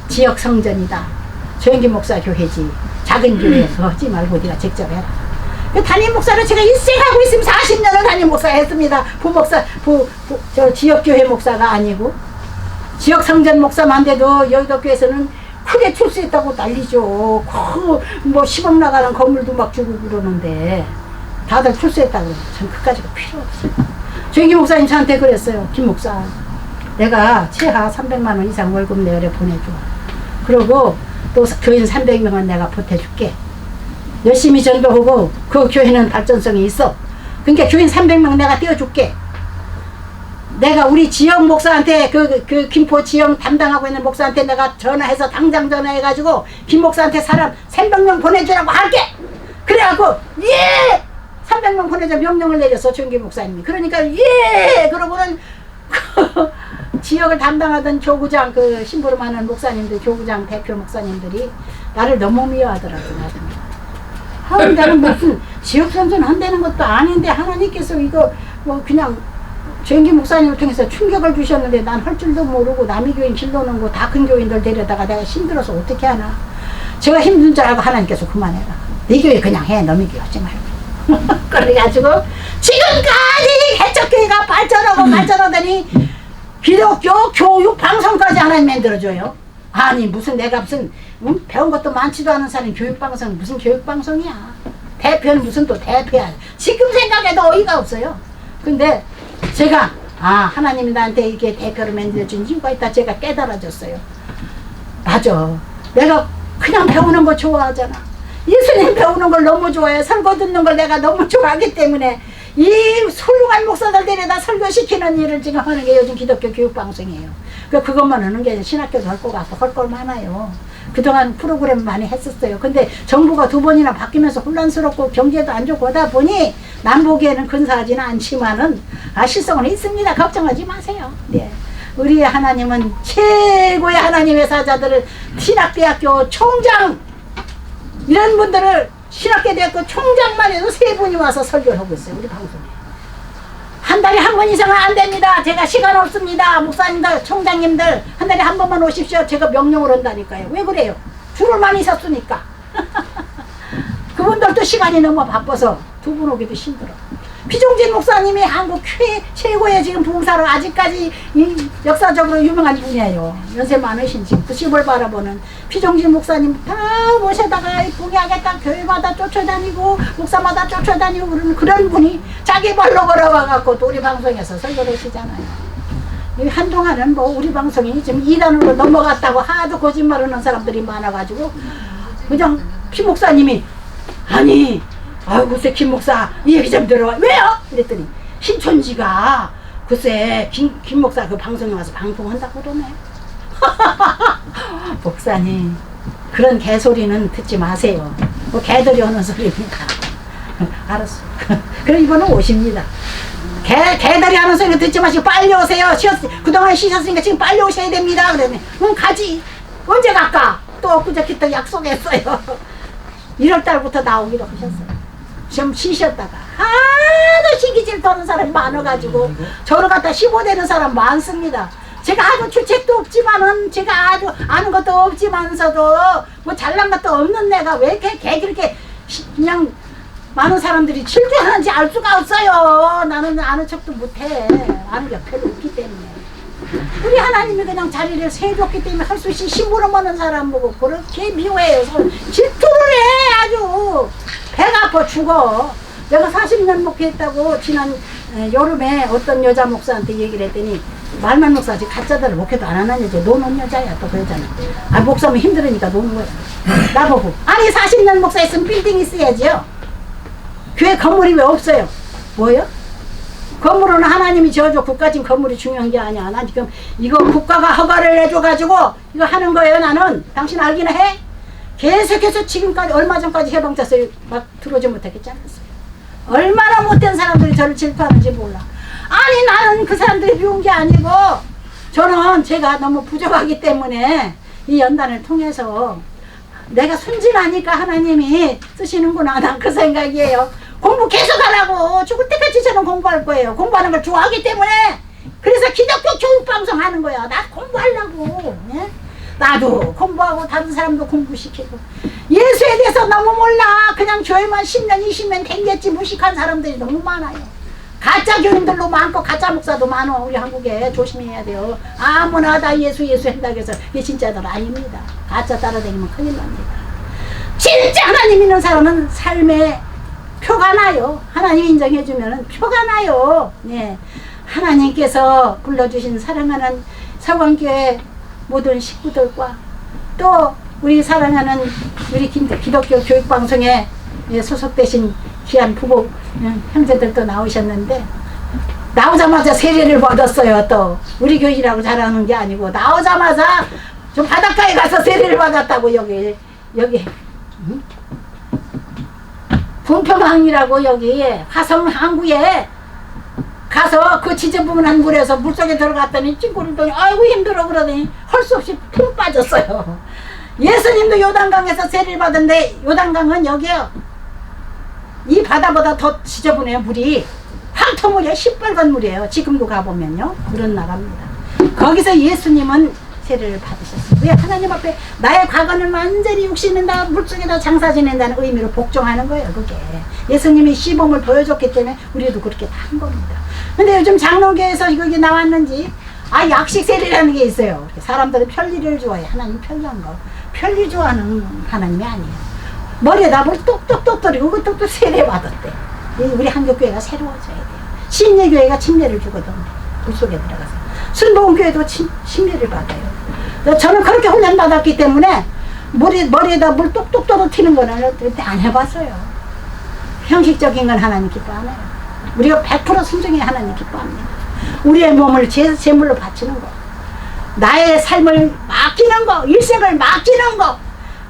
지역 성전이다. 조영기 목사 교회지. 작은 교회에서 하지 말고 네가 직접 해라. 담임 목사를 제가 일생 하고 있으면 40년을 담임 목사 했습니다. 부목사, 저 지역교회 목사가 아니고 지역 성전 목사만 돼도 여의도 교회에서는 크게 출세했다고 난리죠. 뭐 10억 나가는 건물도 막 주고 그러는데 다들 출세했다고. 전 그까지가 필요 없어요. 조영기 목사님 저한테 그랬어요. 김 목사, 내가 최하 300만 원 이상 월급 내열에 보내줘. 그러고 또 교인 300명은 내가 보태줄게. 열심히 전도하고 그 교회는 발전성이 있어. 그러니까 교인 300명 내가 띄워줄게. 내가 우리 지역 목사한테 그 김포 지역 담당하고 있는 목사한테 내가 전화해서 당장 전화해가지고 김 목사한테 사람 300명 보내주라고 할게. 그래갖고 예 300명 보내자 명령을 내렸어 조영기 목사님이. 그러니까 예 그러고는 지역을 담당하던 교구장 그 심부름 하는 목사님들 교구장 대표 목사님들이 나를 너무 미워하더라고요. 나는 무슨 지역 선전 한다는 것도 아닌데 하나님께서 이거 뭐 그냥 조영기 목사님을 통해서 충격을 주셨는데 난 할 줄도 모르고 남의 교인 길러놓은 거 다 큰 교인들 데려다가 내가 힘들어서 어떻게 하나. 제가 힘든 줄 알고 하나님께서 그만해라. 네 교회 그냥 해. 너희 교회 하지 말고. 그래가지고 지금까지 개척교회가 발전하더니 기독교 교육 방송까지 하나님 만들어줘요. 아니 무슨 내가 무슨 배운 것도 많지도 않은 사람이 교육방송 무슨 교육방송이야. 대표는 무슨 또 대표야. 지금 생각해도 어이가 없어요. 근데 제가 하나님이 나한테 이렇게 대표를 만들어준 이유가 있다. 제가 깨달아졌어요. 맞아. 내가 그냥 배우는 거 좋아하잖아. 예수님 배우는 걸 너무 좋아해. 설교 듣는 걸 내가 너무 좋아하기 때문에 이 훌륭한 목사들 데려다 설교시키는 일을 지금 하는 게 요즘 기독교 교육방송이에요. 그것만 하는 게 신학교도 할 거 같고 할 걸 많아요. 그동안 프로그램 많이 했었어요. 근데 정부가 2번이나 바뀌면서 혼란스럽고 경제도 안 좋고 하다 보니 남 보기에는 근사하지는 않지만은 실성은 있습니다. 걱정하지 마세요. 네. 우리 하나님은 최고의 하나님의 사자들을 신학대학교 총장 이런 분들을 신학대학교 총장만 해도 3분이 와서 설교를 하고 있어요. 우리 방송에. 한 달에 한 번 이상은 안 됩니다. 제가 시간 없습니다. 목사님들, 총장님들 한 달에 한 번만 오십시오. 제가 명령을 한다니까요. 왜 그래요? 줄을 많이 섰으니까. 그분들도 시간이 너무 바빠서 2분 오기도 힘들어. 피종진 목사님이 한국 최고의 지금 부흥사로 아직까지 역사적으로 유명한 분이에요. 연세 많으신 지금 90을 바라보는 피종진 목사님 다 모셔다가 부흥하겠다 교회마다 쫓아다니고 목사마다 쫓아다니고 그런 분이 자기 발로 걸어와갖고 또 우리 방송에서 설교를 하시잖아요. 한동안은 뭐 우리 방송이 지금 2단으로 넘어갔다고 하도 거짓말하는 사람들이 많아가지고 그냥 피 목사님이 아니 글쎄 김 목사 이 얘기 좀 들어와. 왜요? 그랬더니 신촌지가 글쎄 김 목사 그 방송에 와서 방송한다고 그러네. 목사님 그런 개소리는 듣지 마세요. 뭐 개들이 하는 소리입니다. 알았어. 그럼 이번은 오십니다. 개들이 하는 소리 듣지 마시고 빨리 오세요. 그동안 쉬셨으니까 지금 빨리 오셔야 됩니다. 그러면 가지. 언제 갈까? 또 엊그저께 또 약속했어요. 1월달부터 나오기로 하셨어요. 좀 쉬셨다가 하도 시기질 도는 사람이 많아가지고 저를 갖다 15대는 사람 많습니다. 제가 아주 주책도 없지만은 제가 아주 아는 것도 없지만서도 뭐 잘난 것도 없는 내가 왜 이렇게 그렇게 그냥 많은 사람들이 질투하는지 알 수가 없어요. 나는 아는 척도 못해. 아는 게 별로 없기 때문에. 우리 하나님이 그냥 자리를 세줬기 때문에 할 수 있이 심부름 하는 사람 보고 그렇게 미워해요. 질투를 해. 아주 배가 아파 죽어. 내가 40년 목회했다고 지난 여름에 어떤 여자 목사한테 얘기를 했더니 말만 목사지 가짜들을 목회도 안 하는 여자 노는 여자야 또 그 여자는. 아 목사면 힘들으니까 노는 거야. 나보고 아니 40년 목사 있으면 빌딩 있어야지요. 교회 건물이 왜 없어요? 뭐요? 건물은 하나님이 지어줘. 국가진 건물이 중요한 게 아니야. 나 지금 이거 국가가 허가를 해줘가지고 이거 하는 거예요. 나는 당신 알기나 해? 계속해서 지금까지 얼마 전까지 해방자서 막 들어오지 못했겠지 않았어요. 얼마나 못된 사람들이 저를 질투하는지 몰라. 아니 나는 그 사람들이 비운 게 아니고 저는 제가 너무 부족하기 때문에 이 연단을 통해서 내가 순진하니까 하나님이 쓰시는구나. 난 그 생각이에요. 공부 계속 하라고. 죽을 때까지 저는 공부할 거예요. 공부하는 걸 좋아하기 때문에. 그래서 기독교 교육방송 하는 거야. 나 공부하려고. 예? 나도 공부하고 다른 사람도 공부시키고. 예수에 대해서 너무 몰라. 그냥 교회만 10년 20년 댕겼지 무식한 사람들이 너무 많아요. 가짜 교인들도 많고 가짜 목사도 많아. 우리 한국에 조심해야 돼요. 아무나 다 예수 한다고 해서 이게 진짜들 아닙니다. 가짜 따라다니면 큰일 납니다. 진짜 하나님 믿는 사람은 삶의 표가 나요. 하나님 인정해주면 표가 나요. 네. 하나님께서 불러주신 사랑하는 서광교회 모든 식구들과 또 우리 사랑하는 우리 기독교 교육방송에 소속되신 귀한 부부 형제들도 나오셨는데 나오자마자 세례를 받았어요. 또 우리 교회라고 자랑하는 게 아니고 나오자마자 좀 바닷가에 가서 세례를 받았다고. 여기 분평항이라고 여기 화성 항구에 가서 그 지저분한 물에서 물속에 들어갔더니 찡그리더니 아이고 힘들어 그러더니 할 수 없이 푹 빠졌어요. 예수님도 요단강에서 세례를 받은데 요단강은 여기요 이 바다보다 더 지저분해요. 물이 황토물이에요. 시뻘건 물이에요. 지금도 가보면요 그런 나라입니다. 거기서 예수님은 세례를 받으셨어요. 왜? 하나님 앞에 나의 과거는 완전히 욕심낸다 물속에다 장사 지낸다는 의미로 복종하는 거예요. 그게 예수님이 시범을 보여줬기 때문에 우리도 그렇게 다 한 겁니다. 근데 요즘 장로교에서 이게 나왔는지 약식 세례라는 게 있어요. 사람들은 편리를 좋아해. 하나님 편리한 거 편리 좋아하는 하나님이 아니에요. 머리에다 물 똑똑똑 떨이고 그 똑똑 세례 받았대. 우리 한국교회가 새로워져야 돼요. 침례교회가 침례를 주거든. 물속에 들어가서 순복음교회도 침례를 받아요. 저는 그렇게 훈련 받았기 때문에 머리에다 물 똑똑 떨어뜨리는 거는 안 해봤어요. 형식적인 건 하나님 기뻐 안 해요. 우리가 100% 순종해야 하나님 기뻐합니다. 우리의 몸을 제물로 바치는 거, 나의 삶을 맡기는 거, 일생을 맡기는 거,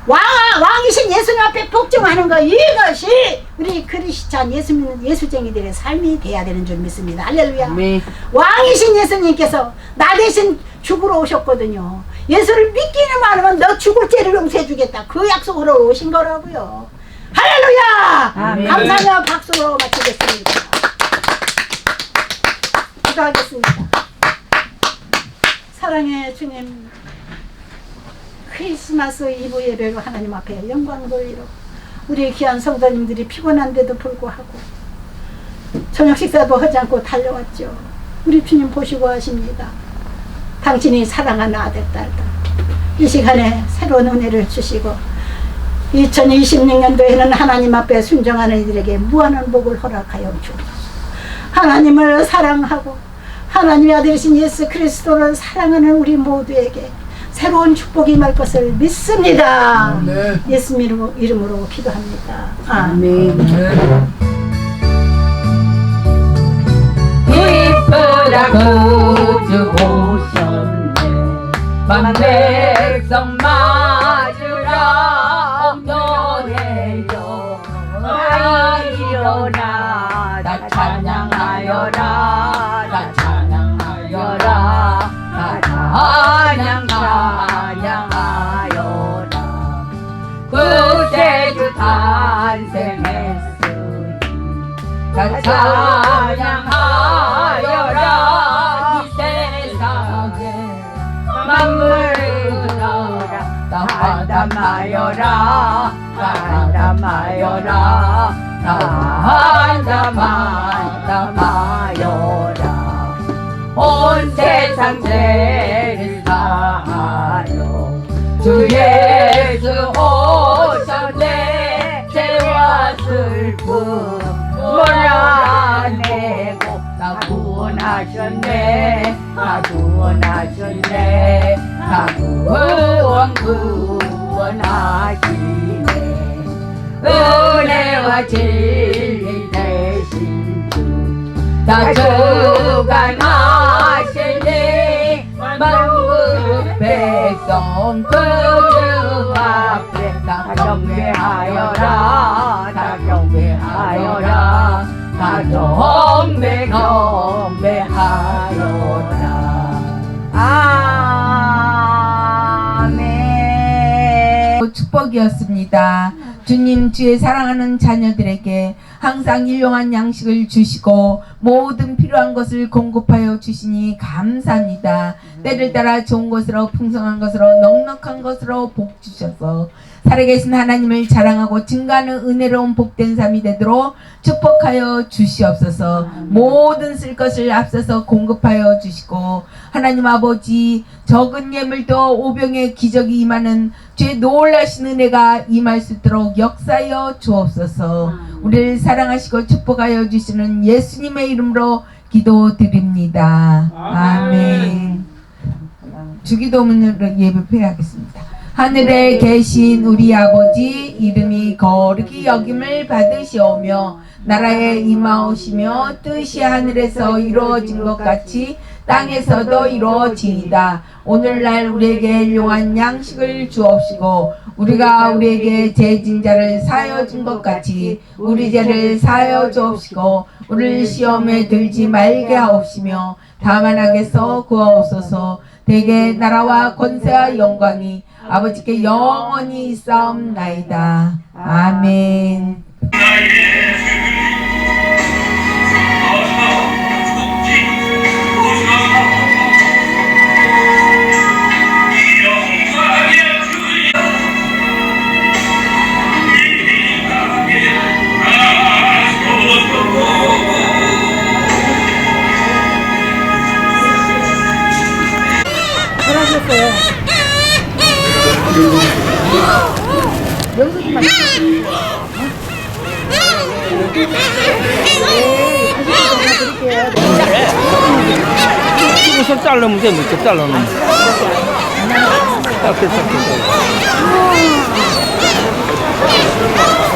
왕이신 예수님 앞에 복종하는 거, 이것이 우리 크리스찬 예수 믿는 예수쟁이들의 삶이 돼야 되는 줄 믿습니다. 할렐루야. 네. 왕이신 예수님께서 나 대신 죽으러 오셨거든요. 예수를 믿기는 많으면 너 죽을 죄를 용서해 주겠다. 그 약속으로 오신 거라고요. 할렐루야. 아멘. 감사하며 박수로 마치겠습니다. 기도하겠습니다. 사랑의 주님, 크리스마스 이브 예배로 하나님 앞에 영광 돌리러 우리 귀한 성도님들이 피곤한데도 불구하고 저녁 식사도 하지 않고 달려왔죠. 우리 주님 보시고 하십니다. 당신이 사랑하는 아들, 딸들 이 시간에 새로운 은혜를 주시고 2026년도에는 하나님 앞에 순종하는 이들에게 무한한 복을 허락하여 주옵소서. 하나님을 사랑하고 하나님의 아들이신 예수 그리스도를 사랑하는 우리 모두에게 새로운 축복이 임할 것을 믿습니다. 네. 예수 이름으로 기도합니다. 아멘. 이쁘다 구주 오셨네. 만백성 맞으라 엄노래요. 다 일어나 다 찬양하여라. 다 찬양하여라. 다 찬양하여라. 구세주 탄생했으니 다 찬양하여라. 이 세상에 만물들아 다 한담하여라. 다 한담하여라. 다 한담하여라. 온 세상 죄를 사하여 주 예수 오셨네. 죄와 슬픔 몰아내고 나 구원하셨네. 나 구원하셨네. 구원하시네 은혜와 진리 되신 나 주관하시니 만국 백성 그주 앞에 다 경배하여라 다 경배하여라 다 경배하여라 아멘. 축복이었습니다. 주님 주의 사랑하는 자녀들에게 항상 일용한 양식을 주시고 모든 필요한 것을 공급하여 주시니 감사합니다. 때를 따라 좋은 것으로 풍성한 것으로 넉넉한 것으로 복 주셔서 살아계신 하나님을 자랑하고 증가하는 은혜로운 복된 삶이 되도록 축복하여 주시옵소서. 모든 쓸 것을 앞서서 공급하여 주시고 하나님 아버지 적은 예물도 오병의 기적이 임하는 주의 놀라신 은혜가 임할 수 있도록 역사하여 주옵소서. 우리를 사랑하시고 축복하여 주시는 예수님의 이름으로 기도드립니다. 아멘. 주기도문으로 예배하겠습니다. 하늘에 계신 우리 아버지 이름이 거룩히 여김을 받으시오며 나라에 임하오시며 뜻이 하늘에서 이루어진 것 같이 땅에서도 이루어지이다. 오늘날 우리에게 일용한 양식을 주옵시고 우리가 우리에게 죄진 자를 사하여 준 것 같이 우리 죄를 사하여 주옵시고 우리를 시험에 들지 말게 하옵시며 다만 악에서 구하옵소서. 대개 나라와 권세와 영광이 아버지께 영원히 있사옵나이다. 아멘. 우선 자르면 돼, 이렇게 자르면. 딱 됐어.